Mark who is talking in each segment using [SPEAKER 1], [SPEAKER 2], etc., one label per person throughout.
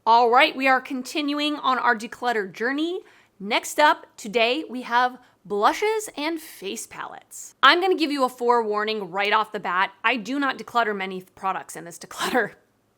[SPEAKER 1] All right, we are continuing on our declutter journey. Next up, today we have blushes and face palettes. I'm gonna give you a forewarning right off the bat. I do not declutter many products in this declutter.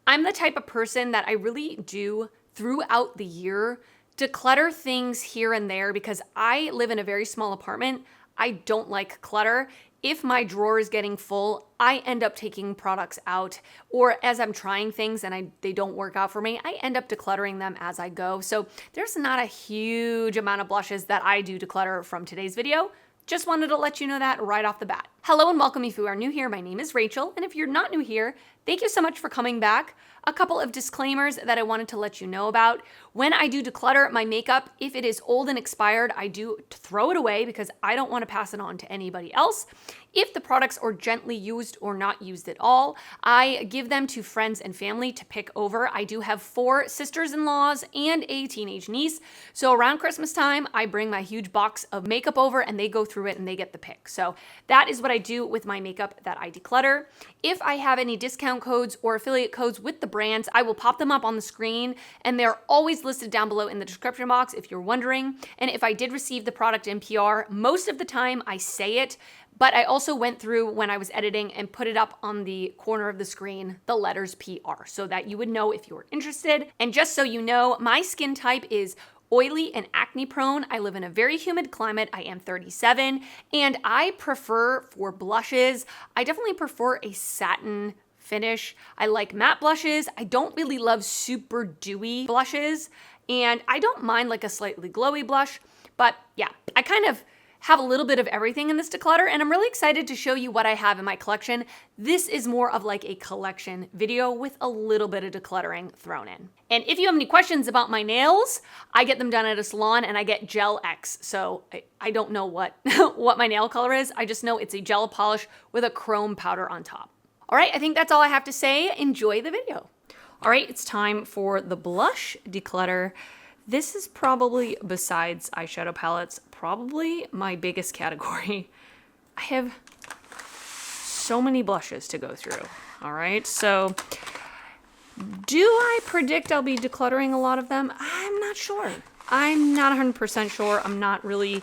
[SPEAKER 1] I'm the type of person that I really do throughout the year declutter things here and there because I live in a very small apartment. I don't like clutter. If my drawer is getting full, I end up taking products out, or as I'm trying things and they don't work out for me, I end up decluttering them as I go. So there's not a huge amount of blushes that I do declutter from today's video. Just wanted to let you know that right off the bat. Hello and welcome if you are new here. My name is Rachel, and if you're not new here, thank you so much for coming back. A couple of disclaimers that I wanted to let you know about. When I do declutter my makeup, if it is old and expired, I do throw it away because I don't want to pass it on to anybody else. If the products are gently used or not used at all, I give them to friends and family to pick over. I do have 4 sisters-in-laws and a teenage niece. So around Christmas time, I bring my huge box of makeup over and they go through it and they get the pick. So that is what I do with my makeup that I declutter. If I have any discount codes or affiliate codes with the brands, I will pop them up on the screen, and they're always listed down below in the description box if you're wondering. And if I did receive the product in PR, most of the time I say it, but I also went through when I was editing and put it up on the corner of the screen, the letters PR, so that you would know if you were interested. And just so you know, my skin type is oily and acne prone. I live in a very humid climate. I am 37, and I prefer for blushes, I definitely prefer a satin finish. I like matte blushes. I don't really love super dewy blushes, and I don't mind like a slightly glowy blush, but yeah, I kind of have a little bit of everything in this declutter, and I'm really excited to show you what I have in my collection. This is more of like a collection video with a little bit of decluttering thrown in. And if you have any questions about my nails, I get them done at a salon and I get Gel X. So I don't know what, what my nail color is. I just know it's a gel polish with a chrome powder on top. All right, I think that's all I have to say. Enjoy the video. All right, it's time for the blush declutter. This is probably, besides eyeshadow palettes, probably my biggest category. I have so many blushes to go through. All right, so do I predict I'll be decluttering a lot of them? I'm not sure. I'm not 100% sure. I'm not really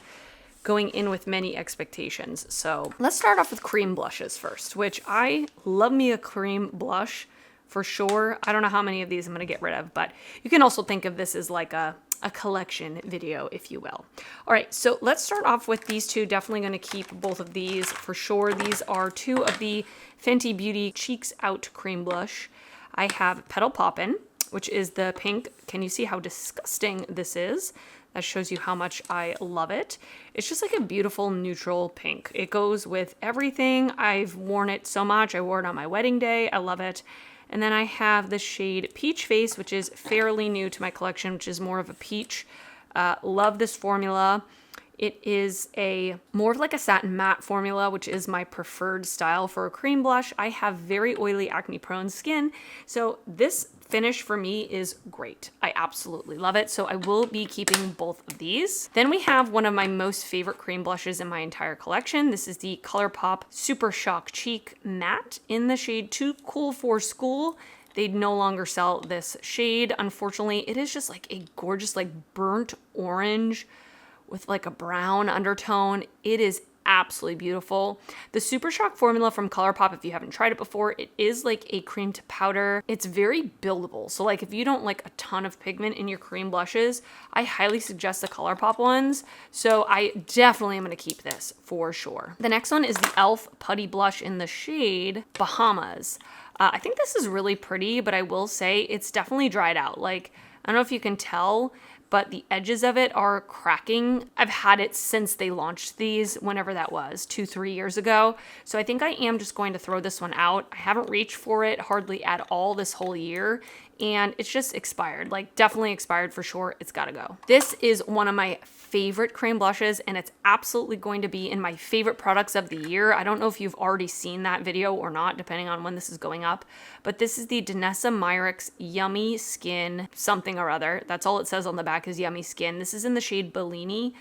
[SPEAKER 1] going in with many expectations. So let's start off with cream blushes first, which I love me a cream blush for sure. I don't know how many of these I'm gonna get rid of, but you can also think of this as like a collection video, if you will. All right, so let's start off with these two. Definitely gonna keep both of these for sure. These are 2 of the Fenty Beauty Cheeks Out Cream Blush. I have Petal Poppin', which is the pink. Can you see how disgusting this is? That shows you how much I love it. It's just like a beautiful neutral pink. It goes with everything. I've worn it so much. I wore it on my wedding day. I love it. And then I have the shade Peach Face, which is fairly new to my collection, which is more of a peach. Love this formula. It is more of like a satin matte formula, which is my preferred style for a cream blush. I have very oily, acne prone skin, so this finish for me is great. I absolutely love it, so I will be keeping both of these. Then we have one of my most favorite cream blushes in my entire collection. This is the ColourPop Super Shock Cheek Matte in the shade Too Cool for School. They no longer sell this shade, unfortunately. It is just like a gorgeous like burnt orange with like a brown undertone. It is absolutely beautiful. The Super Shock formula from ColourPop, if you haven't tried it before, it is like a cream to powder. It's very buildable. So like if you don't like a ton of pigment in your cream blushes, I highly suggest the ColourPop ones. So I definitely am gonna keep this for sure. The next one is the e.l.f. Putty Blush in the shade Bahamas. I think this is really pretty, but I will say it's definitely dried out. Like, I don't know if you can tell, but the edges of it are cracking. I've had it since they launched these, whenever that was, 2-3 years ago. So I think I am just going to throw this one out. I haven't reached for it hardly at all this whole year, and it's just expired, like definitely expired for sure. It's gotta go. This is one of my favorite cream blushes, and it's absolutely going to be in my favorite products of the year. I don't know if you've already seen that video or not, depending on when this is going up, but this is the Danessa Myricks Yummy Skin something or other. That's all it says on the back is Yummy Skin. This is in the shade Bellini.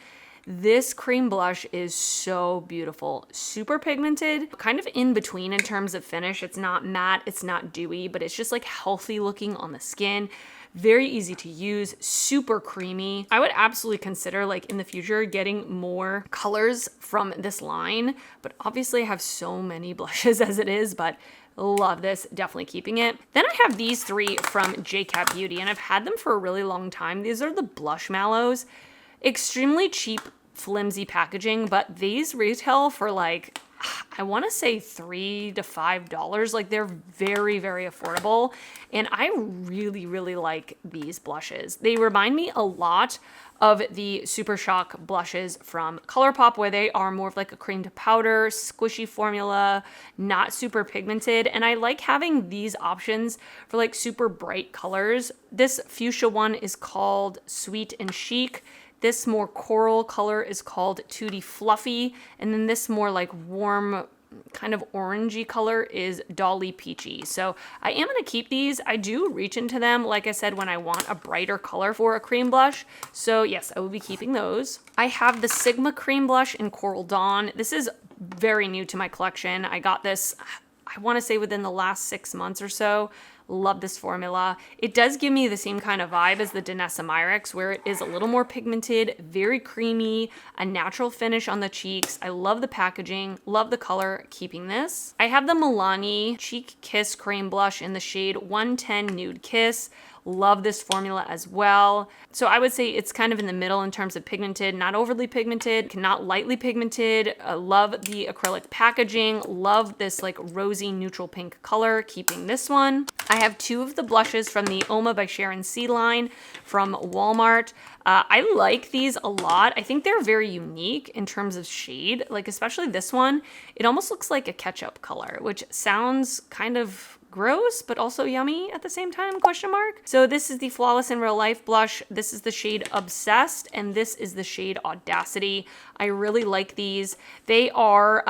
[SPEAKER 1] This cream blush is so beautiful, super pigmented, kind of in between in terms of finish. It's not matte, it's not dewy, but it's just like healthy looking on the skin. Very easy to use, super creamy. I would absolutely consider like in the future getting more colors from this line, but obviously I have so many blushes as it is, but love this, definitely keeping it. Then I have these three from JCat Beauty, and I've had them for a really long time. These are the Blush Mallows. Extremely cheap, flimsy packaging, but these retail for like, I want to say $3 to $5. Like they're very, very affordable. And I really, really like these blushes. They remind me a lot of the Super Shock blushes from ColourPop, where they are more of like a cream to powder, squishy formula, not super pigmented. And I like having these options for like super bright colors. This fuchsia one is called Sweet and Chic. This more coral color is called Tutti Fluffy. And then this more like warm, kind of orangey color is Dolly Peachy. So I am going to keep these. I do reach into them, like I said, when I want a brighter color for a cream blush. So yes, I will be keeping those. I have the Sigma cream blush in Coral Dawn. This is very new to my collection. I got this, I want to say within the last 6 months or so. Love this formula. It does give me the same kind of vibe as the Danessa Myricks, where it is a little more pigmented, very creamy, a natural finish on the cheeks. I love the packaging, love the color, keeping this. I have the Milani Cheek Kiss Cream Blush in the shade 110 Nude Kiss. Love this formula as well. So I would say it's kind of in the middle in terms of pigmented, not overly pigmented, not lightly pigmented. Love the acrylic packaging. Love this like rosy neutral pink color, keeping this one. I have two of the blushes from the Oma by Sharon C line from Walmart. I like these a lot. I think they're very unique in terms of shade, like especially this one. It almost looks like a ketchup color, which sounds kind of gross, but also yummy at the same time, question mark. So this is the Flawless in Real Life blush. This is the shade Obsessed, and this is the shade Audacity. I really like these. They are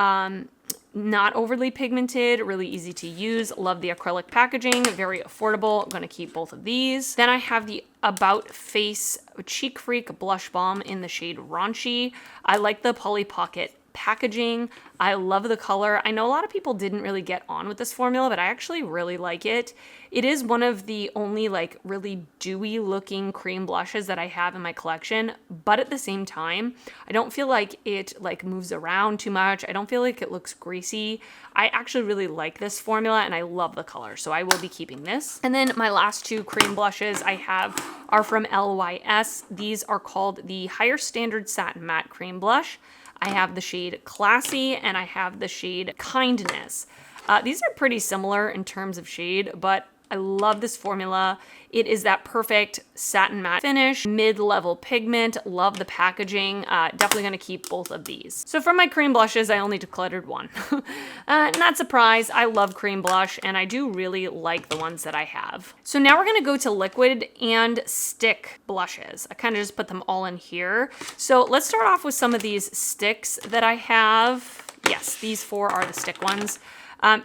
[SPEAKER 1] not overly pigmented, really easy to use. Love the acrylic packaging, very affordable. I'm gonna keep both of these. Then I have the About Face Cheek Freak Blush Balm in the shade Raunchy. I like the Polly Pocket packaging. I love the color. I know a lot of people didn't really get on with this formula, but I actually really like it. It is one of the only like really dewy looking cream blushes that I have in my collection, but at the same time, I don't feel like it like moves around too much. I don't feel like it looks greasy. I actually really like this formula and I love the color, so I will be keeping this. And then my last two cream blushes I have are from LYS. These are called the Higher Standard Satin Matte Cream Blush. I have the shade Classy and I have the shade Kindness. These are pretty similar in terms of shade, but I love this formula. It is that perfect satin matte finish, mid-level pigment. Love the packaging. Definitely gonna keep both of these. So for my cream blushes, I only decluttered one. Not surprised, I love cream blush and I do really like the ones that I have. So now we're gonna go to liquid and stick blushes. I kind of just put them all in here. So let's start off with some of these sticks that I have. Yes, these four are the stick ones.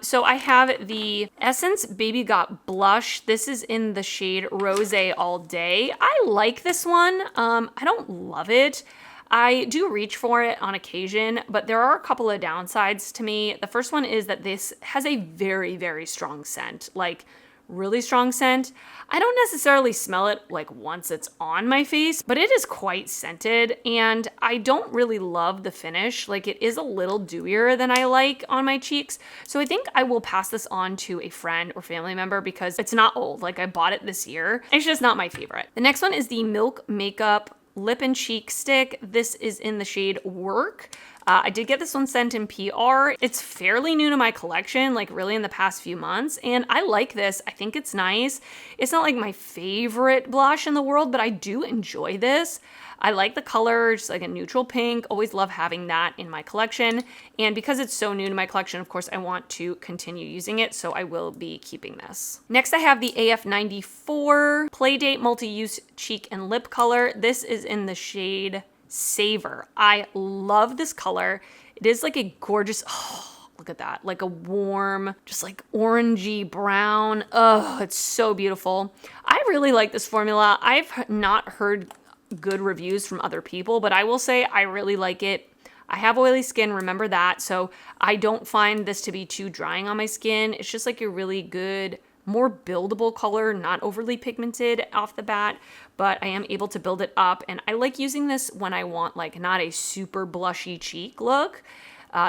[SPEAKER 1] So I have the Essence Baby Got Blush. This is in the shade Rosé All Day. I like this one. I don't love it. I do reach for it on occasion, but there are a couple of downsides to me. The first one is that this has a very, very strong scent, like really strong scent. I don't necessarily smell it like once it's on my face, but it is quite scented and I don't really love the finish. Like it is a little dewier than I like on my cheeks. So I think I will pass this on to a friend or family member because it's not old. Like I bought it this year. It's just not my favorite. The next one is the Milk Makeup Lip and Cheek Stick. This is in the shade Work. I did get this one sent in PR. It's fairly new to my collection, like really in the past few months, and I like this. I think it's nice. It's not like my favorite blush in the world, but I do enjoy this. I like the color, just like a neutral pink. Always love having that in my collection. And because it's so new to my collection, of course, I want to continue using it, so I will be keeping this. Next, I have the AF94 Playdate Multi-Use Cheek and Lip Color. This is in the shade Savor. I love this color. It is like a gorgeous, oh, look at that, like a warm, just like orangey brown. Oh, it's so beautiful. I really like this formula. I've not heard good reviews from other people, but I will say I really like it. I have oily skin, remember that, so I don't find this to be too drying on my skin. It's just like a really good more buildable color, not overly pigmented off the bat, but I am able to build it up. And I like using this when I want like not a super blushy cheek look.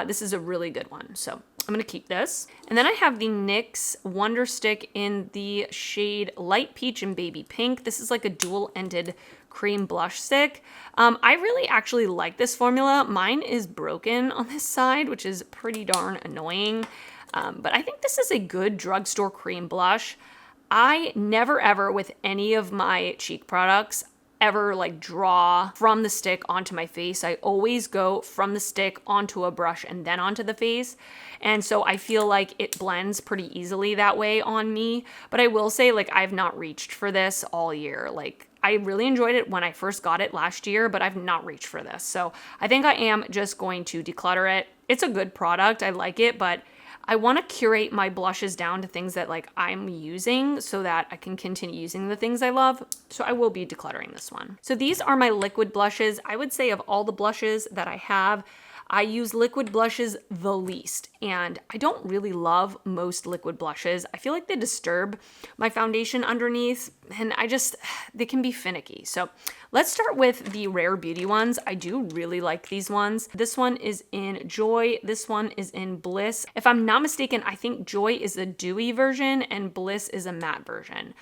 [SPEAKER 1] This is a really good one. So I'm gonna keep this. And then I have the NYX Wonder Stick in the shade Light Peach and Baby Pink. This is like a dual-ended cream blush stick. I really actually like this formula. Mine is broken on this side, which is pretty darn annoying. But I think this is a good drugstore cream blush. I never ever with any of my cheek products ever like draw from the stick onto my face. I always go from the stick onto a brush and then onto the face. And so I feel like it blends pretty easily that way on me. But I will say like I've not reached for this all year. Like I really enjoyed it when I first got it last year, but I've not reached for this. So I think I am just going to declutter it. It's a good product. I like it, but I want to curate my blushes down to things that like I'm using so that I can continue using the things I love. So I will be decluttering this one. So these are my liquid blushes. I would say of all the blushes that I have, I use liquid blushes the least, and I don't really love most liquid blushes. I feel like they disturb my foundation underneath, and they can be finicky. So let's start with the Rare Beauty ones. I do really like these ones. This one is in Joy. This one is in Bliss. If I'm not mistaken, I think Joy is a dewy version and Bliss is a matte version.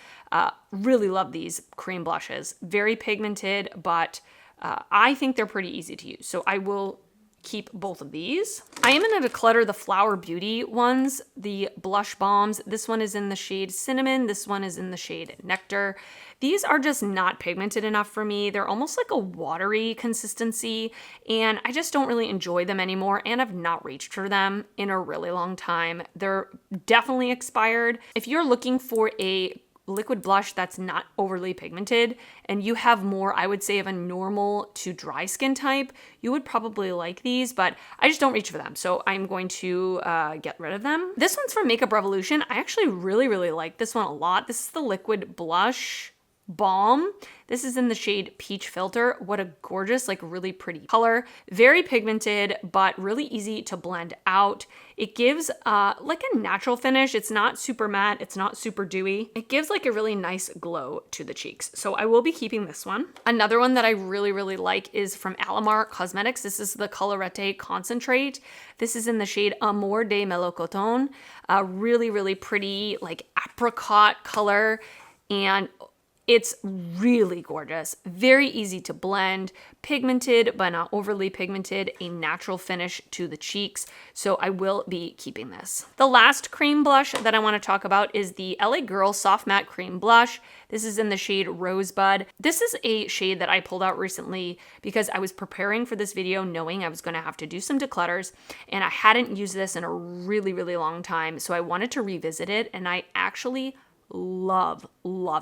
[SPEAKER 1] Really love these cream blushes. Very pigmented, but I think they're pretty easy to use. So I will keep both of these. I am going to declutter the Flower Beauty ones, the blush bombs. This one is in the shade Cinnamon. This one is in the shade Nectar. These are just not pigmented enough for me. They're almost like a watery consistency, and I just don't really enjoy them anymore, and I've not reached for them in a really long time. They're definitely expired. If you're looking for a liquid blush that's not overly pigmented and you have more, I would say, of a normal to dry skin type, you would probably like these, but I just don't reach for them. So I'm going to get rid of them. This one's from Makeup Revolution. I actually really like this one a lot. This is the liquid blush balm. This is in the shade Peach Filter. What a gorgeous, like really pretty color. Very pigmented, but really easy to blend out. It gives like a natural finish. It's not super matte. It's not super dewy. It gives like a really nice glow to the cheeks. So I will be keeping this one. Another one that I really like is from Alamar Cosmetics. This is the Colorette Concentrate. This is in the shade Amour de Melocotón. Really pretty, like apricot color. And it's really gorgeous, very easy to blend, pigmented but not overly pigmented, a natural finish to the cheeks. So I will be keeping this. The last cream blush that I want to talk about is the LA Girl Soft Matte Cream Blush. This is in the shade Rosebud. This is a shade that I pulled out recently because I was preparing for this video knowing I was going to have to do some declutters, and I hadn't used this in a really long time. So I wanted to revisit it, and I actually love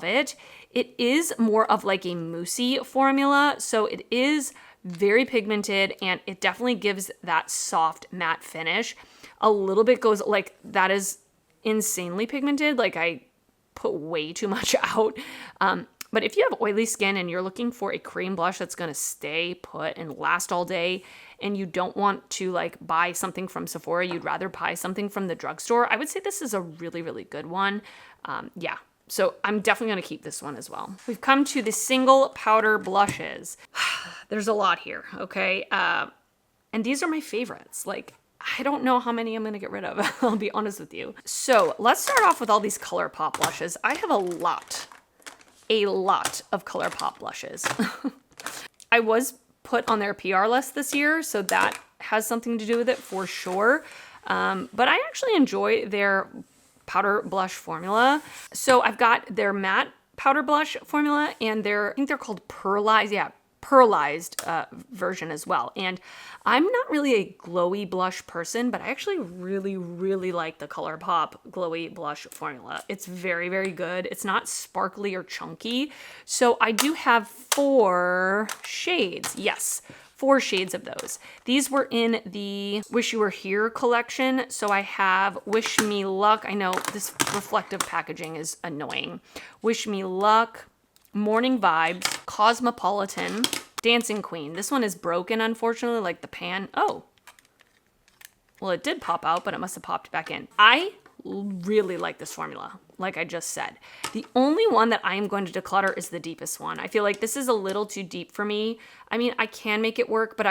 [SPEAKER 1] it. It is more of like a moussey formula, so it is very pigmented and it definitely gives that soft matte finish. A little bit goes like that is insanely pigmented, like I put way too much out. But if you have oily skin and you're looking for a cream blush that's going to stay put and last all day, and you don't want to like buy something from Sephora, you'd rather buy something from the drugstore, I would say this is a really good one. Yeah, so I'm definitely going to keep this one as well. We've come to the single powder blushes. There's a lot here, okay? And these are my favorites. Like, I don't know how many I'm going to get rid of. I'll be honest with you. So let's start off with all these ColourPop blushes. I have a lot of ColourPop blushes. I was put on their PR list this year, so that has something to do with it for sure. But I actually enjoy their powder blush formula. So I've got their matte powder blush formula and I think they're called pearlized, pearlized version as well. And I'm not really a glowy blush person, but I actually really like the ColourPop glowy blush formula. It's very good. It's not sparkly or chunky. So I do have 4 shades. Yes, 4 shades of those. These were in the Wish You Were Here collection. So I have Wish Me Luck. I know this reflective packaging is annoying. Wish Me Luck, Morning Vibes, Cosmopolitan, Dancing Queen. This one is broken, unfortunately, like the pan. Oh, well, it did pop out, but it must have popped back in. I really like this formula. like I just said. The only one that I am going to declutter is the deepest one. I feel like this is a little too deep for me. I mean, I can make it work, but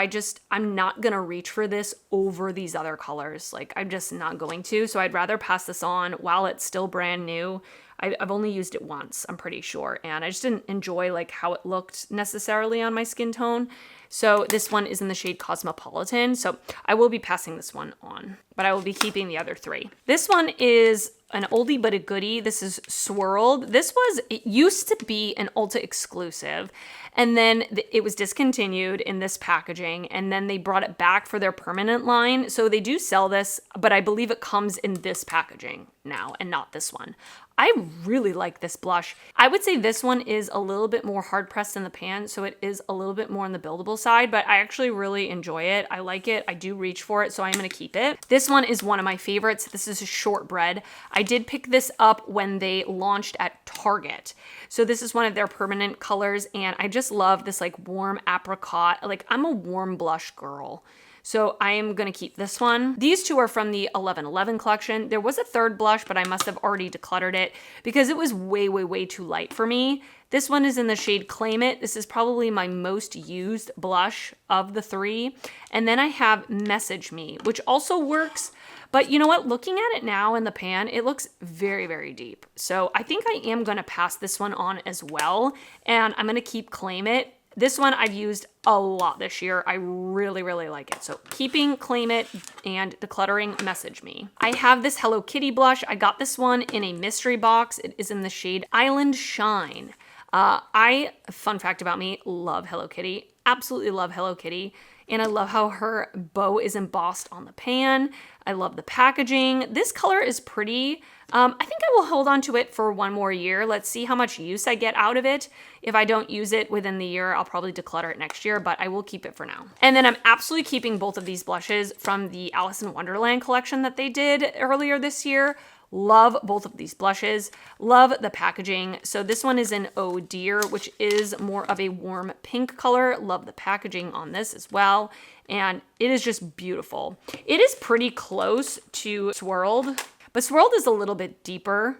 [SPEAKER 1] I'm not gonna reach for this over these other colors. Like, I'm just not going to. So I'd rather pass this on while it's still brand new. I've only used it once, I'm pretty sure, and I just didn't enjoy like how it looked necessarily on my skin tone. So this one is in the shade Cosmopolitan, so I will be passing this one on, but I will be keeping the other three. This one is an oldie but a goodie. This is Swirled. It used to be an Ulta exclusive, and then it was discontinued in this packaging, and then they brought it back for their permanent line. So they do sell this, but I believe it comes in this packaging now and not this one. I really like this blush. I would say this one is a little bit more hard pressed in the pan, so it is a little bit more on the buildable side, but I actually really enjoy it. I like it. I do reach for it, so I'm gonna keep it. This one is one of my favorites. This is a Shortbread. I did pick this up when they launched at Target. So this is one of their permanent colors, and I just love this like warm apricot. Like, I'm a warm blush girl. So I am going to keep this one. These two are from the 1111 collection. There was a third blush, but I must have already decluttered it because it was way, way, way too light for me. This one is in the shade Claim It. This is probably my most used blush of the three. And then I have Message Me, which also works. But you know what? Looking at it now in the pan, it looks very, very deep. So I think I am going to pass this one on as well. And I'm going to keep Claim It. This one I've used a lot this year. I really, really like it. So keeping Claim It and decluttering Message Me. I have this Hello Kitty blush. I got this one in a mystery box. It is in the shade Island Shine. Fun fact about me, love Hello Kitty. Absolutely love Hello Kitty. And I love how her bow is embossed on the pan. I love the packaging. This color is pretty. I think I will hold on to it for one more year. Let's see how much use I get out of it. If I don't use it within the year, I'll probably declutter it next year, but I will keep it for now. And then I'm absolutely keeping both of these blushes from the Alice in Wonderland collection that they did earlier this year. Love both of these blushes. Love the packaging. So this one is in Oh Dear, which is more of a warm pink color. Love the packaging on this as well. And it is just beautiful. It is pretty close to Swirled, but Swirled is a little bit deeper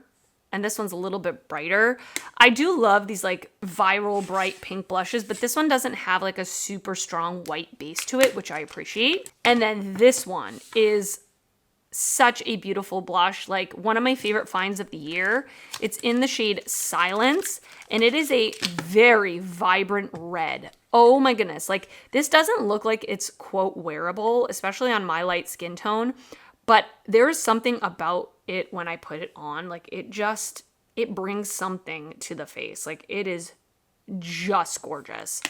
[SPEAKER 1] and this one's a little bit brighter. I do love these like viral bright pink blushes, but this one doesn't have like a super strong white base to it, which I appreciate. And then this one is such a beautiful blush, like one of my favorite finds of the year. It's in the shade Silence, and it is a very vibrant red. Oh my goodness, like this doesn't look like it's quote wearable, especially on my light skin tone, but there's something about it when I put it on, like it brings something to the face. Like it is just gorgeous.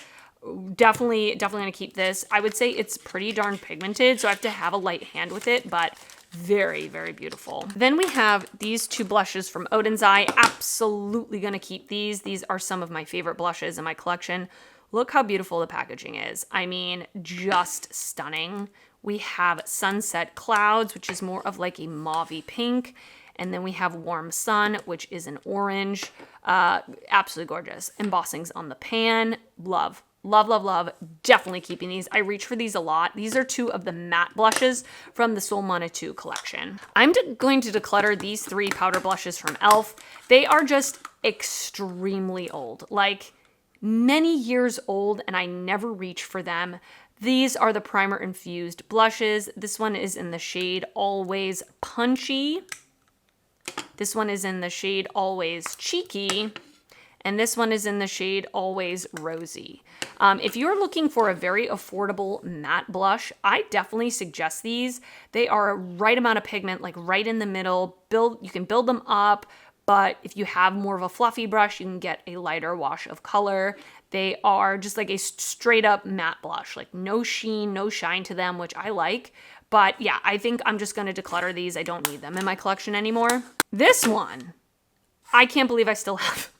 [SPEAKER 1] Definitely gonna keep this. I would say it's pretty darn pigmented, so I have to have a light hand with it, but very, very beautiful. Then we have these two blushes from Odin's Eye. Absolutely gonna keep these. These are some of my favorite blushes in my collection. Look how beautiful the packaging is. I mean, just stunning. We have Sunset Clouds, which is more of like a mauvey pink. And then we have Warm Sun, which is an orange. Absolutely gorgeous. Embossings on the pan. Love. Love, love, love. Definitely keeping these. I reach for these a lot. These are two of the matte blushes from the Sol Manitou collection. I'm going to declutter these three powder blushes from e.l.f. They are just extremely old, like many years old, and I never reach for them. These are the primer infused blushes. This one is in the shade Always Punchy. This one is in the shade Always Cheeky. And this one is in the shade Always Rosy. If you're looking for a very affordable matte blush, I definitely suggest these. They are a right amount of pigment, like right in the middle. You can build them up, but if you have more of a fluffy brush, you can get a lighter wash of color. They are just like a straight up matte blush, like no sheen, no shine to them, which I like. But yeah, I think I'm just gonna declutter these. I don't need them in my collection anymore. This one, I can't believe I still have.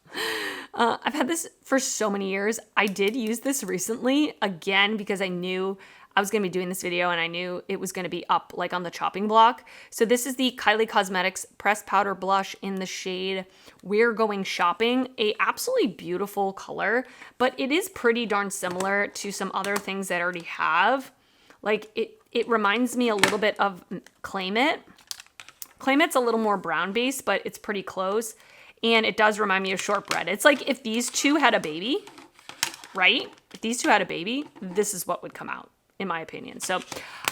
[SPEAKER 1] I've had this for so many years. I did use this recently, again, because I knew I was going to be doing this video and I knew it was going to be up like on the chopping block. So this is the Kylie Cosmetics Pressed Powder Blush in the shade We're Going Shopping. A absolutely beautiful color, but it is pretty darn similar to some other things that I already have. Like it reminds me a little bit of Claim It. claim it's a little more brown base, but it's pretty close. And it does remind me of shortbread. It's like if these two had a baby, right? If these two had a baby, this is what would come out, in my opinion. So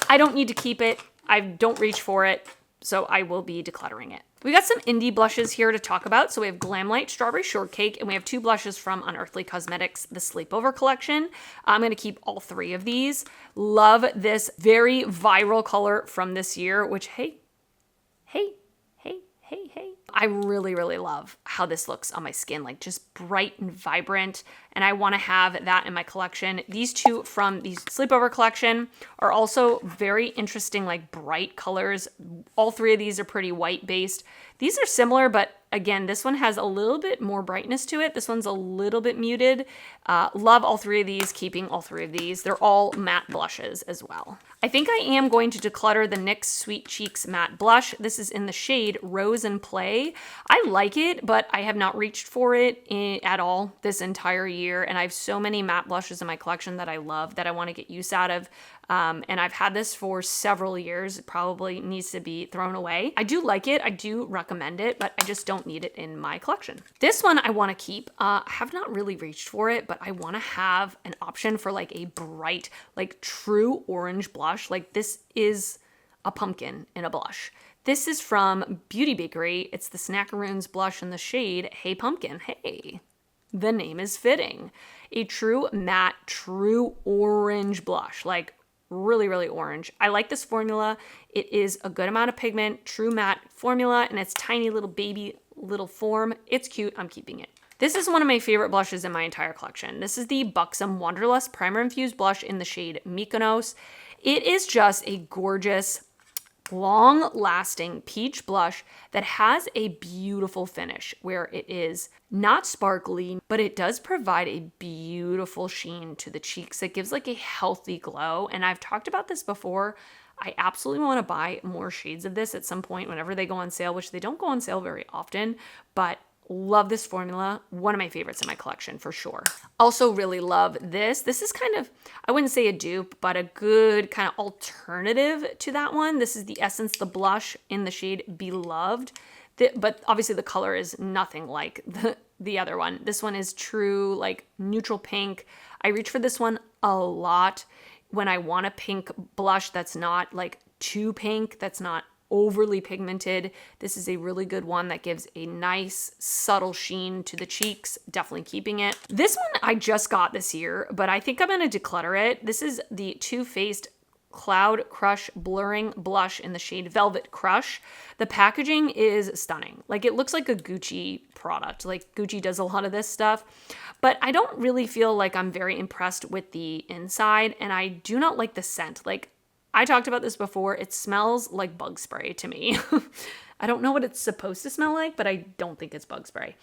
[SPEAKER 1] I don't need to keep it. I don't reach for it. So I will be decluttering it. We got some indie blushes here to talk about. So we have Glamlight Strawberry Shortcake, and we have 2 blushes from Unearthly Cosmetics, the Sleepover Collection. I'm going to keep all 3 of these. Love this very viral color from this year, which, hey. I really, really love how this looks on my skin, like just bright and vibrant. And I want to have that in my collection. These 2 from the Sleepover Collection are also very interesting, like bright colors. All 3 of these are pretty white based. These are similar, but again, this one has a little bit more brightness to it. This one's a little bit muted. Love all 3 of these, keeping all 3 of these. They're all matte blushes as well. I think I am going to declutter the NYX Sweet Cheeks Matte Blush. This is in the shade Rose and Play. I like it, but I have not reached for it at all this entire year. And I have so many matte blushes in my collection that I love that I want to get use out of. And I've had this for several years. It probably needs to be thrown away. I do like it. I do recommend it, but I just don't need it in my collection. This one I want to keep. I have not really reached for it, but I want to have an option for like a bright, like true orange blush. Like this is a pumpkin in a blush. This is from Beauty Bakery. It's the Snackaroons blush in the shade Hey Pumpkin. Hey, the name is fitting. A true matte, true orange blush. Like really, really orange. I like this formula. It is a good amount of pigment, true matte formula, and it's tiny little baby little form. It's cute. I'm keeping it. This is one of my favorite blushes in my entire collection. This is the Buxom Wanderlust Primer Infused Blush in the shade Mykonos. It is just a gorgeous, long-lasting peach blush that has a beautiful finish where it is not sparkly, but it does provide a beautiful sheen to the cheeks that gives like a healthy glow. And I've talked about this before. I absolutely want to buy more shades of this at some point whenever they go on sale, which they don't go on sale very often, but love this formula. One of my favorites in my collection for sure. Also really love this. This is kind of, I wouldn't say a dupe, but a good kind of alternative to that one. This is the Essence the Blush in the shade Beloved. But obviously the color is nothing like the other one. This one is true like neutral pink. I reach for this one a lot when I want a pink blush that's not like too pink, that's not overly pigmented. This is a really good one that gives a nice subtle sheen to the cheeks. Definitely keeping it. This one I just got this year, but I think I'm going to declutter it. This is the Too Faced Cloud Crush Blurring Blush in the shade Velvet Crush. The packaging is stunning. Like it looks like a Gucci product. Like Gucci does a lot of this stuff, but I don't really feel like I'm very impressed with the inside, and I do not like the scent. Like I talked about this before. It smells like bug spray to me. I don't know what it's supposed to smell like, but I don't think it's bug spray.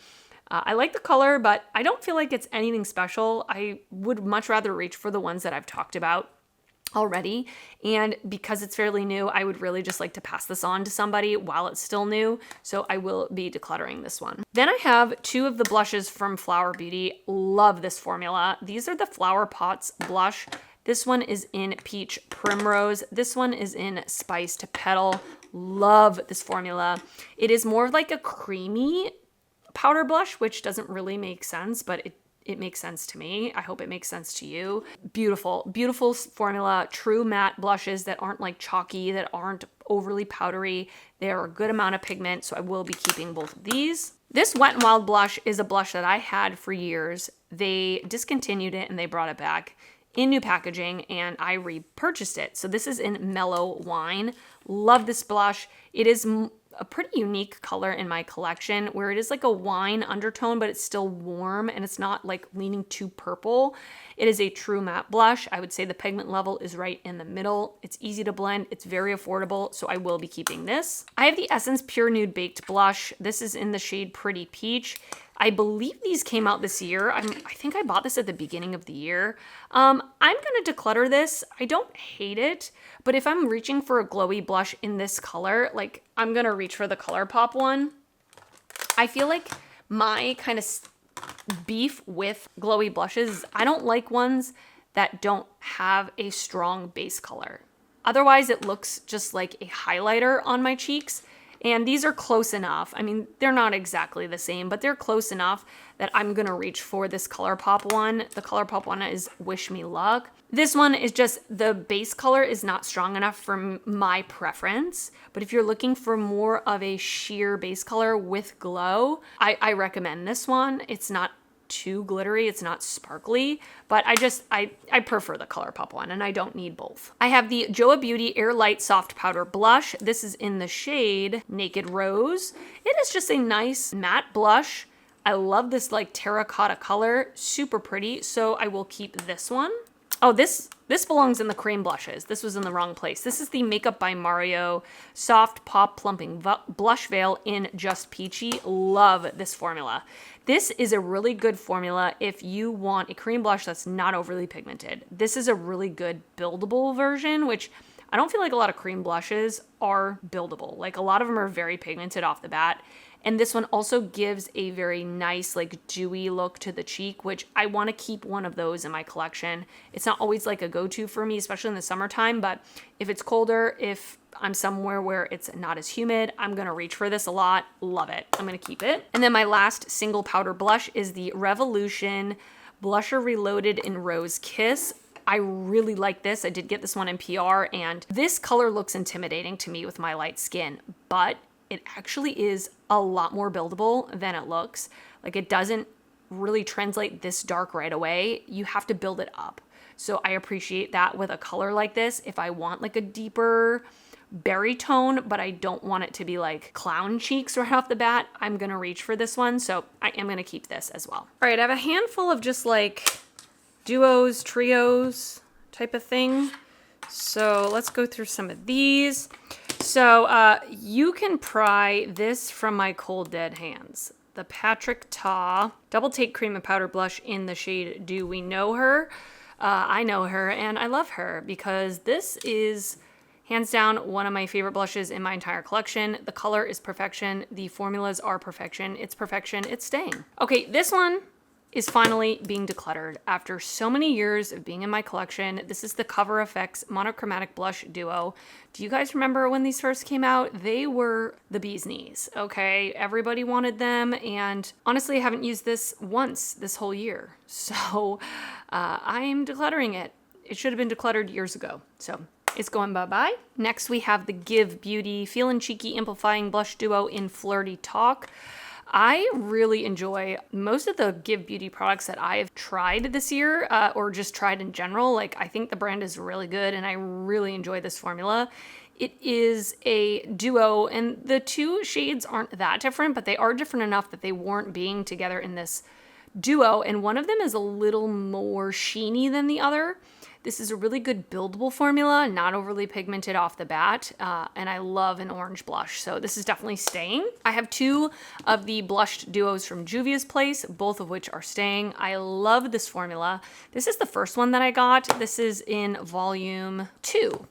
[SPEAKER 1] I like the color, but I don't feel like it's anything special. I would much rather reach for the ones that I've talked about already. And because it's fairly new, I would really just like to pass this on to somebody while it's still new. So I will be decluttering this one. Then I have 2 of the blushes from Flower Beauty. Love this formula. These are the Flower Pots blush. This one is in Peach Primrose. This one is in Spiced Petal. Love this formula. It is more like a creamy powder blush, which doesn't really make sense, but it makes sense to me. I hope it makes sense to you. Beautiful, beautiful formula. True matte blushes that aren't like chalky, that aren't overly powdery. They are a good amount of pigment, so I will be keeping both of these. This Wet n Wild blush is a blush that I had for years. They discontinued it and they brought it back in new packaging, and I repurchased it. So this is in Mellow Wine. Love this blush. It is a pretty unique color in my collection where it is like a wine undertone, but it's still warm and it's not like leaning too purple. It is a true matte blush. I would say the pigment level is right in the middle. It's easy to blend. It's very affordable, so I will be keeping this. I have the Essence Pure Nude Baked Blush. This is in the shade Pretty Peach. I believe these came out this year. I think I bought this at the beginning of the year. I'm going to declutter this. I don't hate it, but if I'm reaching for a glowy blush in this color, like I'm going to reach for the ColourPop one. I feel like my kind of beef with glowy blushes, I don't like ones that don't have a strong base color. Otherwise, it looks just like a highlighter on my cheeks. And these are close enough. I mean, they're not exactly the same, but they're close enough that I'm gonna reach for this ColourPop one. The ColourPop one is Wish Me Luck. This one is just, the base color is not strong enough for my preference, but if you're looking for more of a sheer base color with glow, I recommend this one. It's not too glittery, it's not sparkly, but I prefer the ColourPop one, and I don't need both. I have the Joa Beauty Air Light Soft Powder Blush. This is in the shade Naked Rose. It is just a nice matte blush. I love this like terracotta color, super pretty, so I will keep this one. Oh, this belongs in the cream blushes. This was in the wrong place. This is the Makeup by Mario Soft Pop Plumping Blush Veil in Just Peachy. Love this formula. This is a really good formula if you want a cream blush that's not overly pigmented. This is a really good buildable version, which I don't feel like a lot of cream blushes are buildable. Like a lot of them are very pigmented off the bat. And this one also gives a very nice, like dewy look to the cheek, which I want to keep one of those in my collection. It's not always like a go-to for me, especially in the summertime, but if it's colder, if I'm somewhere where it's not as humid, I'm going to reach for this a lot. Love it. I'm going to keep it. And then my last single powder blush is the Revolution Blusher Reloaded in Rose Kiss. I really like this. I did get this one in PR, and this color looks intimidating to me with my light skin, but it actually is a lot more buildable than it looks. Like it doesn't really translate this dark right away. You have to build it up. So I appreciate that with a color like this. If I want like a deeper berry tone, but I don't want it to be like clown cheeks right off the bat, I'm gonna reach for this one. So I am gonna keep this as well. All right, I have a handful of just like duos, trios type of thing. So let's go through some of these. So you can pry this from my cold dead hands. The Patrick Ta Double Take Cream and Powder Blush in the shade Do We Know Her? I know her and I love her because this is hands down one of my favorite blushes in my entire collection. The color is perfection. The formulas are perfection. It's perfection. It's staying. Okay, this one is finally being decluttered after so many years of being in my collection. This is the Cover FX Monochromatic Blush Duo. Do you guys remember when these first came out? They were the bee's knees, okay? Everybody wanted them, and honestly, I haven't used this once this whole year. So I'm decluttering it. It should have been decluttered years ago, so it's going bye-bye. Next, we have the Give Beauty Feelin' Cheeky Amplifying Blush Duo in Flirty Talk. I really enjoy most of the Give Beauty products that I've tried this year, or just tried in general. Like, I think the brand is really good and I really enjoy this formula. It is a duo, and the two shades aren't that different, but they are different enough that they warrant being together in this duo, and one of them is a little more sheeny than the other. This is a really good buildable formula, not overly pigmented off the bat, and I love an orange blush, so this is definitely staying. I have two of the blushed duos from Juvia's Place, both of which are staying. I love this formula. This is the first one that I got. This is in volume 2.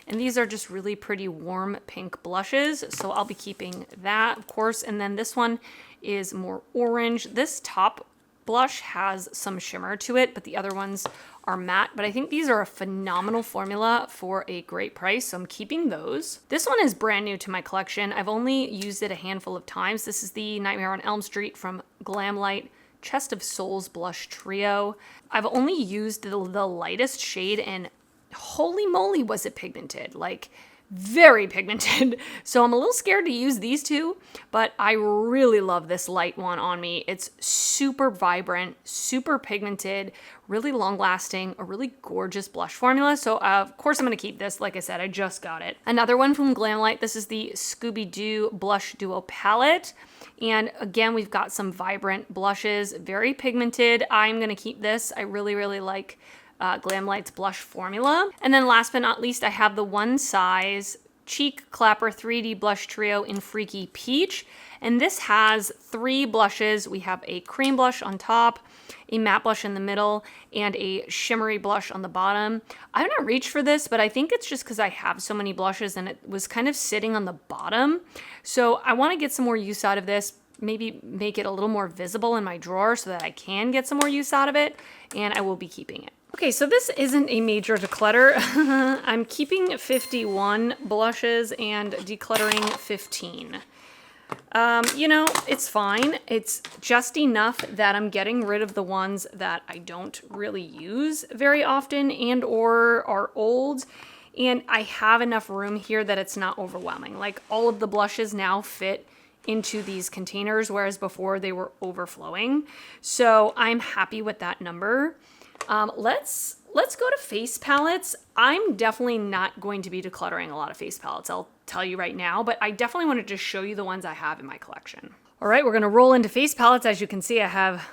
[SPEAKER 1] And these are just really pretty warm pink blushes, so I'll be keeping that, of course. And then this one is more orange. This top blush has some shimmer to it, but the other ones are matte. But I think these are a phenomenal formula for a great price, so I'm keeping those. This one is brand new to my collection. I've only used it a handful of times. This is the Nightmare on Elm Street from Glamlight Chest of Souls Blush Trio. I've only used the lightest shade, and holy moly was it pigmented. Like, very pigmented. So I'm a little scared to use these two, but I really love this light one on me. It's super vibrant, super pigmented, really long lasting, a really gorgeous blush formula. So of course I'm gonna keep this. Like I said, I just got it. Another one from Glamlight. This is the Scooby-Doo Blush Duo Palette. And again, we've got some vibrant blushes, very pigmented. I'm gonna keep this. I really, really like Glamlight's blush formula. And then last but not least, I have the One Size Cheek Clapper 3D Blush Trio in Freaky Peach. And this has 3 blushes. We have a cream blush on top, a matte blush in the middle, and a shimmery blush on the bottom. I'm gonna reach for this, but I think it's just because I have so many blushes and it was kind of sitting on the bottom. So I wanna get some more use out of this, maybe make it a little more visible in my drawer so that I can get some more use out of it, and I will be keeping it. Okay, so this isn't a major declutter. I'm keeping 51 blushes and decluttering 15. You know, it's fine. It's just enough that I'm getting rid of the ones that I don't really use very often and or are old. And I have enough room here that it's not overwhelming. Like all of the blushes now fit into these containers, whereas before they were overflowing. So I'm happy with that number. Let's go to face palettes. I'm definitely not going to be decluttering a lot of face palettes, I'll tell you right now, but I definitely wanted to show you the ones I have in my collection. All right, we're gonna roll into face palettes. As you can see, I have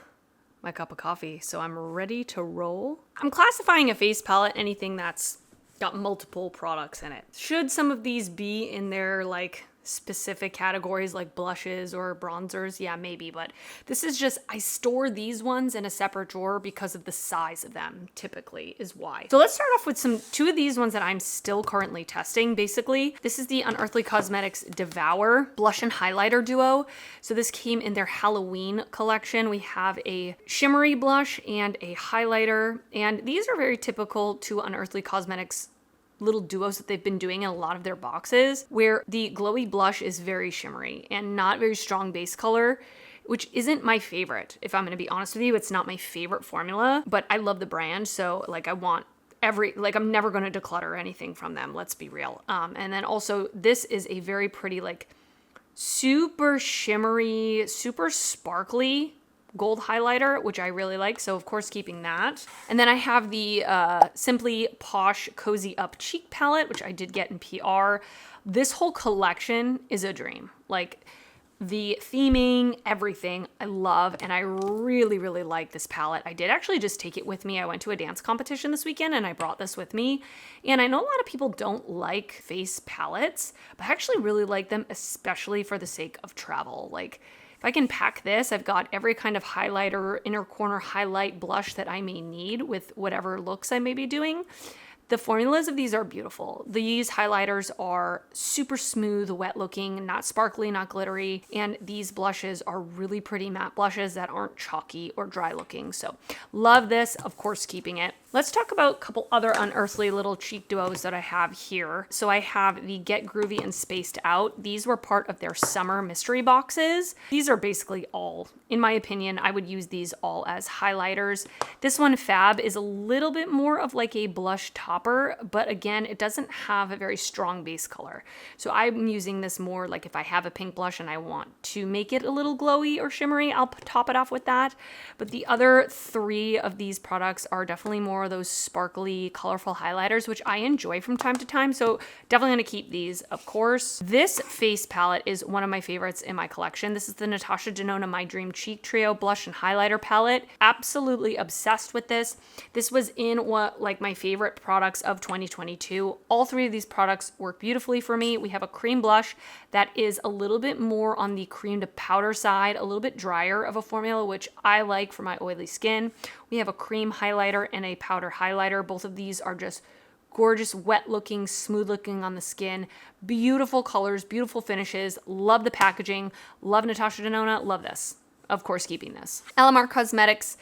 [SPEAKER 1] my cup of coffee, so I'm ready to roll. I'm classifying a face palette anything that's got multiple products in it. Should some of these be in their like specific categories like blushes or bronzers? Yeah, maybe, but this is just, I store these ones in a separate drawer because of the size of them, typically, is why. So let's start off with two of these ones that I'm still currently testing, basically. This is the Unearthly Cosmetics Devour Blush and Highlighter Duo. So this came in their Halloween collection. We have a shimmery blush and a highlighter, and these are very typical to Unearthly Cosmetics little duos that they've been doing in a lot of their boxes, where the glowy blush is very shimmery and not very strong base color, which isn't my favorite. If I'm going to be honest with you, it's not my favorite formula, but I love the brand. So like I want I'm never going to declutter anything from them. Let's be real. And then also this is a very pretty, like super shimmery, super sparkly gold highlighter, which I really like, so of course keeping that. And then I have the Simply Posh Cozy Up Cheek Palette, which I did get in PR. This whole collection is a dream. Like the theming, everything, I love, and I really, really like this palette. I did actually just take it with me. I went to a dance competition this weekend and I brought this with me. And I know a lot of people don't like face palettes, but I actually really like them, especially for the sake of travel. Like, if I can pack this, I've got every kind of highlighter, inner corner highlight, blush that I may need with whatever looks I may be doing. The formulas of these are beautiful. These highlighters are super smooth, wet looking, not sparkly, not glittery. And these blushes are really pretty matte blushes that aren't chalky or dry looking. So love this, of course, keeping it. Let's talk about a couple other unearthly little cheek duos that I have here. So I have the Get Groovy and Spaced Out. These were part of their summer mystery boxes. These are basically all, in my opinion, I would use these all as highlighters. This one, Fab, is a little bit more of like a blush topper, but again, it doesn't have a very strong base color. So I'm using this more like if I have a pink blush and I want to make it a little glowy or shimmery, I'll top it off with that. But the other three of these products are definitely more of those sparkly, colorful highlighters, which I enjoy from time to time. So definitely going to keep these, of course. This face palette is one of my favorites in my collection. This is the Natasha Denona My Dream Cheek Trio Blush and Highlighter Palette. Absolutely obsessed with this. This was in like my favorite products of 2022. All three of these products work beautifully for me. We have a cream blush that is a little bit more on the cream to powder side, a little bit drier of a formula, which I like for my oily skin. We have a cream highlighter and a powder highlighter. Both of these are just gorgeous, wet looking, smooth looking on the skin. Beautiful colors, beautiful finishes. Love the packaging. Love Natasha Denona. Love this. Of course, keeping this. LMR Cosmetics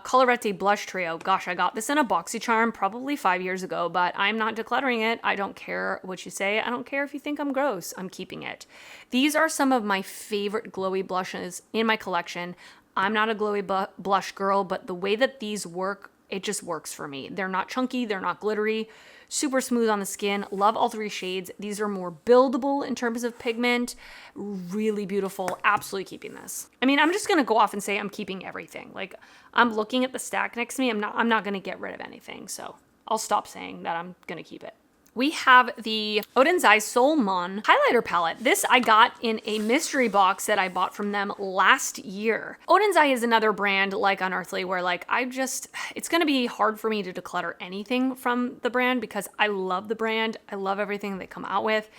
[SPEAKER 1] Colorette Blush Trio. Gosh, I got this in a BoxyCharm probably 5 years ago, but I'm not decluttering it. I don't care what you say. I don't care if you think I'm gross. I'm keeping it. These are some of my favorite glowy blushes in my collection. I'm not a glowy blush girl, but the way that these work, it just works for me. They're not chunky, they're not glittery, super smooth on the skin. Love all three shades. These are more buildable in terms of pigment. Really beautiful. Absolutely keeping this. I mean, I'm just gonna go off and say I'm keeping everything. Like, I'm looking at the stack next to me. I'm not gonna get rid of anything. So I'll stop saying that I'm gonna keep it. We have the Odenzai Soul Mon highlighter palette. This I got in a mystery box that I bought from them last year. Odenzai is another brand like Unearthly where like it's gonna be hard for me to declutter anything from the brand because I love the brand. I love everything they come out with.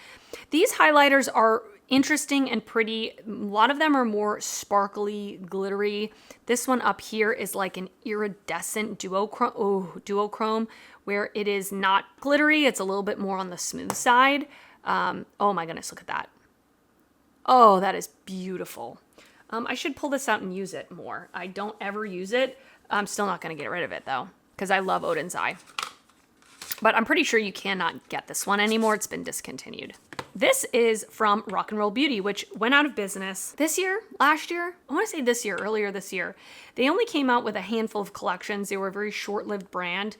[SPEAKER 1] These highlighters are interesting and pretty. A lot of them are more sparkly, glittery. This one up here is like an iridescent duochrome where it is not glittery. It's a little bit more on the smooth side. Oh my goodness, look at that. Oh, that is beautiful. I should pull this out and use it more. I don't ever use it. I'm still not gonna get rid of it though. because I love Odin's Eye. But I'm pretty sure you cannot get this one anymore. It's been discontinued. This is from Rock and Roll Beauty, which went out of business this year, last year. I want to say this year, earlier this year. They only came out with a handful of collections. They were a very short-lived brand.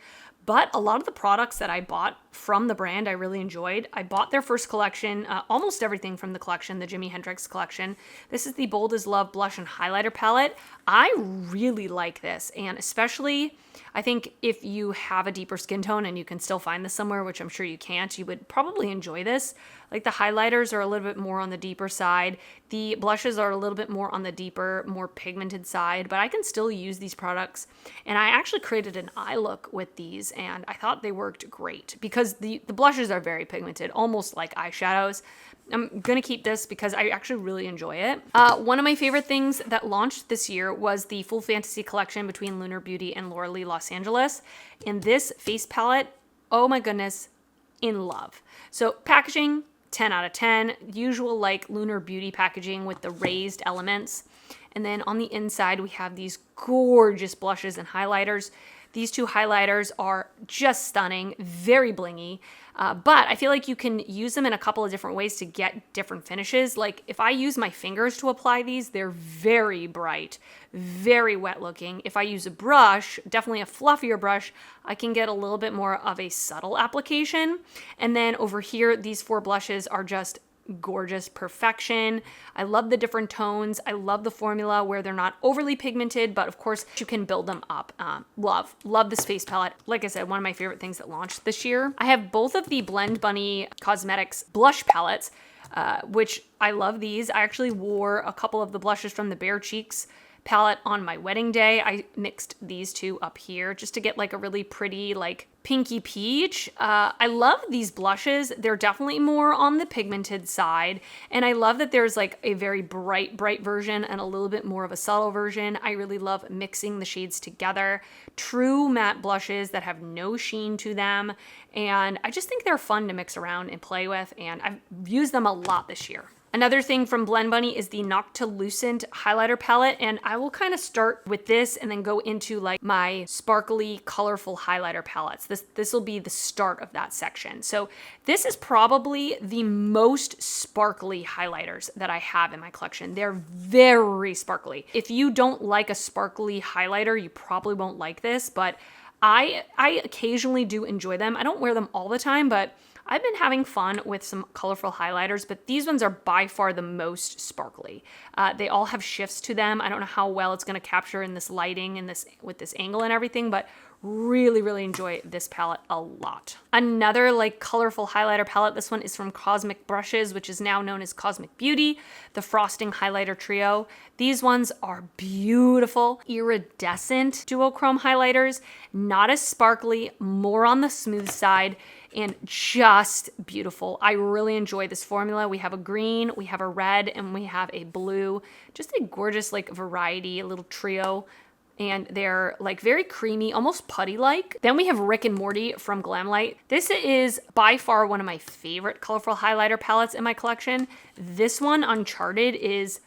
[SPEAKER 1] But a lot of the products that I bought from the brand, I really enjoyed. I bought their first collection, almost everything from the collection, the Jimi Hendrix collection. This is the Bold as Love Blush and Highlighter Palette. I really like this, and especially, I think if you have a deeper skin tone and you can still find this somewhere, which I'm sure you can't, you would probably enjoy this. Like the highlighters are a little bit more on the deeper side. The blushes are a little bit more on the deeper, more pigmented side, but I can still use these products. And I actually created an eye look with these, and I thought they worked great because the blushes are very pigmented, almost like eyeshadows. I'm going to keep this because I actually really enjoy it. One of my favorite things that launched this year was the Full Fantasy collection between Lunar Beauty and Laura Lee Los Angeles. And this face palette, oh my goodness, in love. So packaging, 10 out of 10. Usual like Lunar Beauty packaging with the raised elements. And then on the inside, we have these gorgeous blushes and highlighters. These two highlighters are just stunning, very blingy, but I feel like you can use them in a couple of different ways to get different finishes. Like if I use my fingers to apply these, they're very bright, very wet looking. If I use a brush, definitely a fluffier brush, I can get a little bit more of a subtle application. And then over here, these four blushes are just gorgeous perfection. I love the different tones. I love the formula where they're not overly pigmented, but of course you can build them up. Love this face palette. Like I said, one of my favorite things that launched this year. I have both of the Blend Bunny Cosmetics blush palettes, which I love these. I actually wore a couple of the blushes from the Bare Cheeks palette on my wedding day. I mixed these two up here just to get like a really pretty like pinky peach. I love these blushes. They're definitely more on the pigmented side. And I love that there's like a very bright version and a little bit more of a subtle version. I really love mixing the shades together. True matte blushes that have no sheen to them. And I just think they're fun to mix around and play with. And I've used them a lot this year. Another thing from Blend Bunny is the Noctilucent highlighter palette, and I will kind of start with this and then go into like my sparkly, colorful highlighter palettes. This will be the start of that section. So this is probably the most sparkly highlighters that I have in my collection. They're very sparkly. If you don't like a sparkly highlighter, you probably won't like this, but I occasionally do enjoy them. I don't wear them all the time, but I've been having fun with some colorful highlighters, but these ones are by far the most sparkly. They all have shifts to them. I don't know how well it's going to capture in this lighting and with this angle and everything, but really enjoy this palette a lot. Another like colorful highlighter palette, this one is from Cosmic Brushes, which is now known as Cosmic Beauty, the Frosting Highlighter Trio. These ones are beautiful, iridescent duochrome highlighters, not as sparkly, more on the smooth side, and just beautiful. I really enjoy this formula. We have a green, we have a red, and we have a blue. Just a gorgeous like variety, a little trio. And they're like very creamy, almost putty-like. Then we have Rick and Morty from Glamlight. This is by far one of my favorite colorful highlighter palettes in my collection. This one, Uncharted, is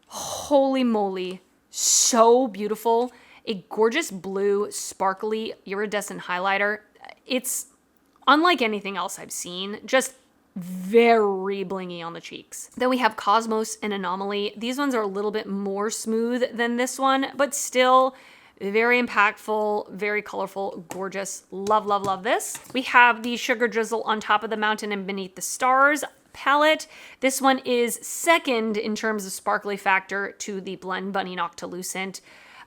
[SPEAKER 1] holy moly, so beautiful. A gorgeous blue, sparkly, iridescent highlighter. It's unlike anything else I've seen, just very blingy on the cheeks. Then we have Cosmos and Anomaly. These ones are a little bit more smooth than this one, but still very impactful, very colorful, gorgeous. Love this. We have the Sugar Drizzle On Top of the Mountain and Beneath the Stars palette. This one is second in terms of sparkly factor to the Blend Bunny Noctilucent.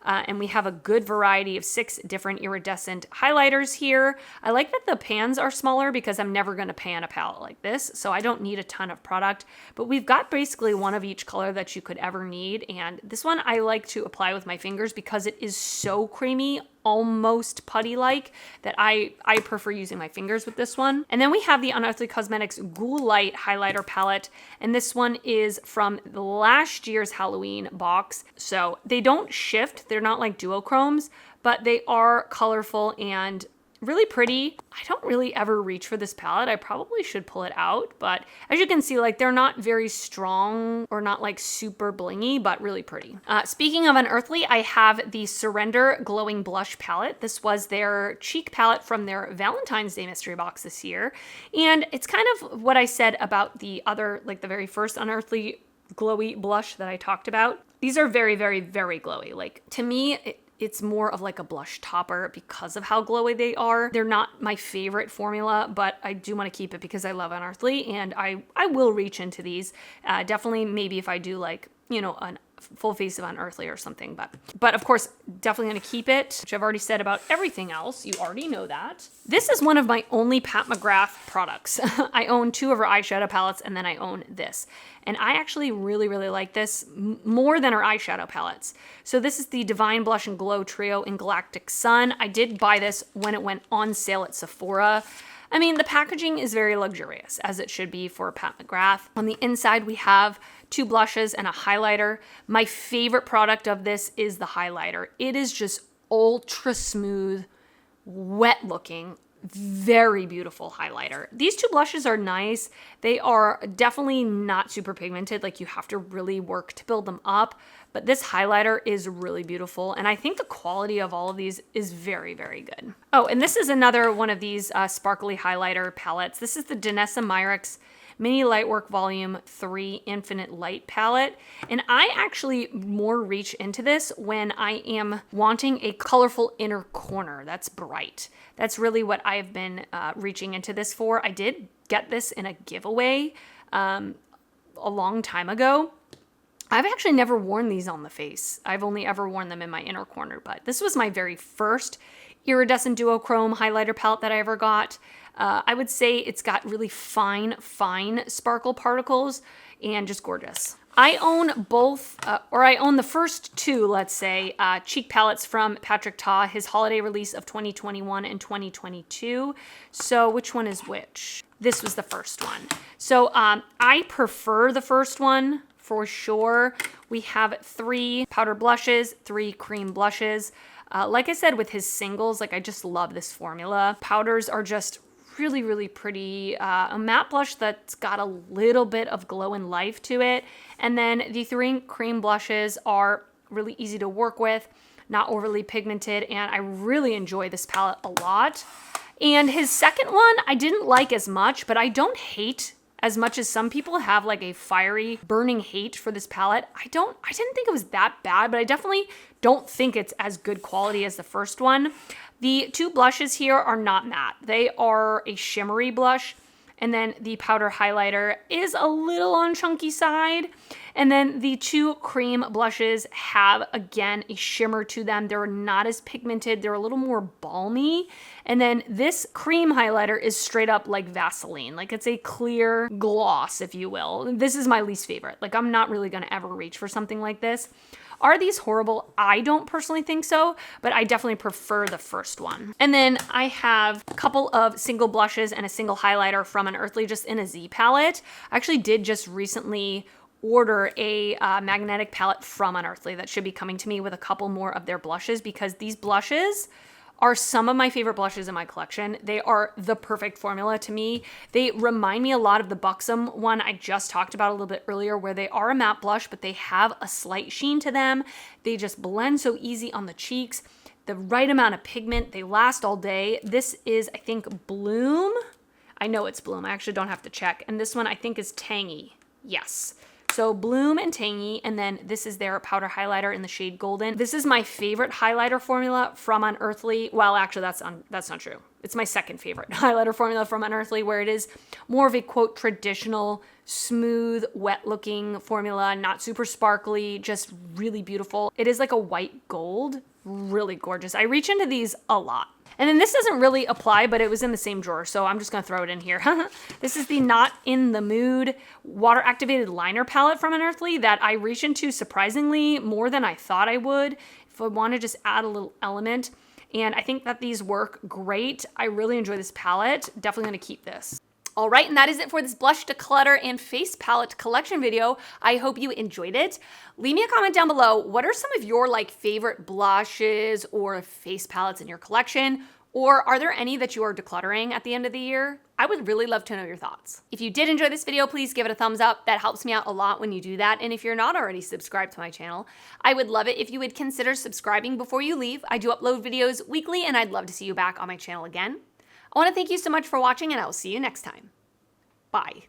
[SPEAKER 1] And we have a good variety of 6 different iridescent highlighters here. I like that the pans are smaller because I'm never going to pan a palette like this, so I don't need a ton of product. But we've got basically one of each color that you could ever need, and this one I like to apply with my fingers because it is so creamy, almost putty-like, that I prefer using my fingers with this one. And then we have the Unearthly Cosmetics Ghoul Light highlighter palette, and this one is from last year's Halloween box. So they don't shift, they're not like duochromes, but they are colorful and really pretty. I don't really ever reach for this palette. I probably should pull it out, but as you can see, like they're not very strong or not like super blingy, but really pretty. Speaking of unearthly, I have the Surrender Glowing Blush palette. This was their cheek palette from their Valentine's Day mystery box this year. And it's kind of what I said about the other, like the very first unearthly glowy blush that I talked about. These are very, very, very glowy. Like to me, it's more of like a blush topper because of how glowy they are. They're not my favorite formula, but I do want to keep it because I love unearthly, and I will reach into these. Definitely maybe if I do like, you know, a full face of unearthly or something, but of course, definitely going to keep it, which I've already said about everything else. You already know that. This is one of my only Pat McGrath products. I own 2 of her eyeshadow palettes, and then I own this. And I actually really, really like this more than her eyeshadow palettes. So this is the Divine Blush and Glow Trio in Galactic Sun. I did buy this when it went on sale at Sephora. I mean, the packaging is very luxurious, as it should be for Pat McGrath. On the inside, we have 2 blushes and a highlighter. My favorite product of this is the highlighter. It is just ultra smooth, wet looking, very beautiful highlighter. These 2 blushes are nice. They are definitely not super pigmented. Like you have to really work to build them up, but this highlighter is really beautiful. And I think the quality of all of these is very, very good. Oh, and this is another one of these sparkly highlighter palettes. This is the Danessa Myricks Mini Lightwork Volume 3 Infinite Light Palette. And I actually more reach into this when I am wanting a colorful inner corner that's bright. That's really what I've been reaching into this for. I did get this in a giveaway a long time ago. I've actually never worn these on the face. I've only ever worn them in my inner corner, but this was my very first iridescent duochrome highlighter palette that I ever got. I would say it's got really fine sparkle particles and just gorgeous. I own both, or I own the first 2, let's say, cheek palettes from Patrick Ta, his holiday release of 2021 and 2022. So which one is which? This was the first one. So I prefer the first one for sure. We have 3 powder blushes, 3 cream blushes. Like I said, with his singles, like I just love this formula. Powders are just really, really pretty. A matte blush that's got a little bit of glow and life to it. And then the 3 cream blushes are really easy to work with, not overly pigmented, and I really enjoy this palette a lot. And his second one, I didn't like as much, but I don't hate as much as some people have like a fiery, burning hate for this palette. I didn't think it was that bad, but I definitely don't think it's as good quality as the first one. The 2 blushes here are not matte. They are a shimmery blush, and then the powder highlighter is a little on chunky side. And then the 2 cream blushes have, again, a shimmer to them. They're not as pigmented. They're a little more balmy. And then this cream highlighter is straight up like Vaseline. Like it's a clear gloss, if you will. This is my least favorite. Like I'm not really gonna ever reach for something like this. Are these horrible? I don't personally think so, but I definitely prefer the first one. And then I have a couple of single blushes and a single highlighter from Unearthly just in a Z palette. I actually did just recently order a magnetic palette from Unearthly that should be coming to me with a couple more of their blushes, because these blushes are some of my favorite blushes in my collection. They are the perfect formula to me. They remind me a lot of the Buxom one I just talked about a little bit earlier, where they are a matte blush, but they have a slight sheen to them. They just blend so easy on the cheeks. The right amount of pigment. They last all day. This is, I think, Bloom. I know it's Bloom. I actually don't have to check. And this one I think is Tangy. Yes. So Bloom and Tangy, and then this is their powder highlighter in the shade Golden. This is my favorite highlighter formula from Unearthly. Well, actually, that's not true. It's my second favorite highlighter formula from Unearthly, where it is more of a, quote, traditional, smooth, wet-looking formula, not super sparkly, just really beautiful. It is like a white gold, really gorgeous. I reach into these a lot. And then this doesn't really apply, but it was in the same drawer, so I'm just gonna throw it in here. This is the Not in the Mood water activated liner palette from Unearthly that I reach into surprisingly more than I thought I would if I want to just add a little element. And I think that these work great. I really enjoy this palette. Definitely gonna keep this. All right, and that is it for this blush declutter and face palette collection video. I hope you enjoyed it. Leave me a comment down below. What are some of your favorite blushes or face palettes in your collection? Or are there any that you are decluttering at the end of the year? I would really love to know your thoughts. If you did enjoy this video, please give it a thumbs up. That helps me out a lot when you do that. And if you're not already subscribed to my channel, I would love it if you would consider subscribing before you leave. I do upload videos weekly, and I'd love to see you back on my channel again. I want to thank you so much for watching, and I will see you next time. Bye.